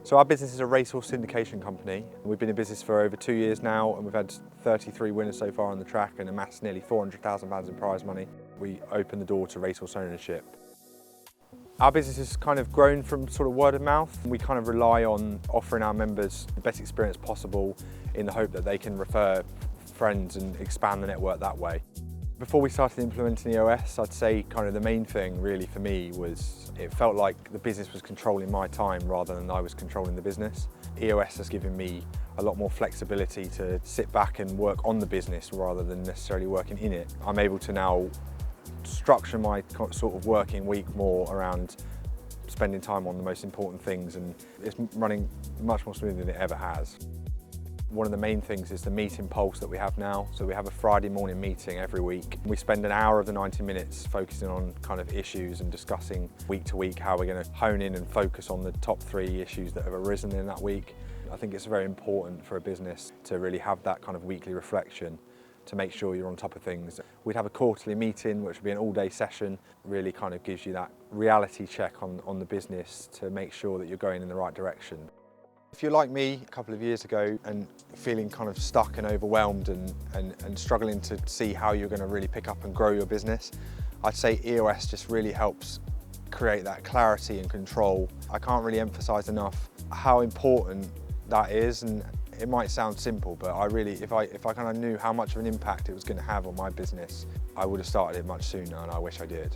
So our business is a racehorse syndication company. We've been in business for over 2 years now, and we've had 33 winners so far on the track and amassed nearly £400,000 in prize money. We open the door to racehorse ownership. Our business has kind of grown from sort of word of mouth. We kind of rely on offering our members the best experience possible in the hope that they can refer friends and expand the network that way. Before we started implementing EOS, I'd say kind of the main thing really for me was it felt like the business was controlling my time rather than I was controlling the business. EOS has given me a lot more flexibility to sit back and work on the business rather than necessarily working in it. I'm able to now structure my sort of working week more around spending time on the most important things, and it's running much more smoothly than it ever has. One of the main things is the meeting pulse that we have now. So we have a Friday morning meeting every week. We spend an hour of the 90 minutes focusing on kind of issues and discussing week to week how we're going to hone in and focus on the top 3 issues that have arisen in that week. I think it's very important for a business to really have that kind of weekly reflection to make sure you're on top of things. We'd have a quarterly meeting, which would be an all-day session. Really kind of gives you that reality check on the business to make sure that you're going in the right direction. If you're like me a couple of years ago and feeling kind of stuck and overwhelmed and struggling to see how you're going to really pick up and grow your business, I'd say EOS just really helps create that clarity and control. I can't really emphasize enough how important that is, and it might sound simple, but I really, if I kind of knew how much of an impact it was going to have on my business, I would have started it much sooner, and I wish I did.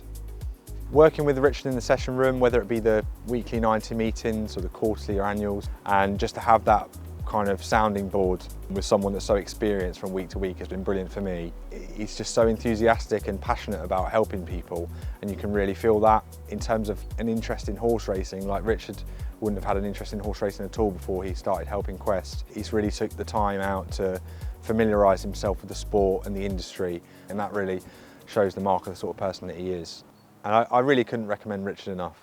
Working with Richard in the session room, whether it be the weekly 90 meetings or the quarterly or annuals, and just to have that kind of sounding board with someone that's so experienced from week to week has been brilliant for me. He's just so enthusiastic and passionate about helping people, and you can really feel that in terms of an interest in horse racing. Like Richard wouldn't have had an interest in horse racing at all before he started helping Quest. He's really took the time out to familiarise himself with the sport and the industry, and that really shows the mark of the sort of person that he is. And I really couldn't recommend Richard enough.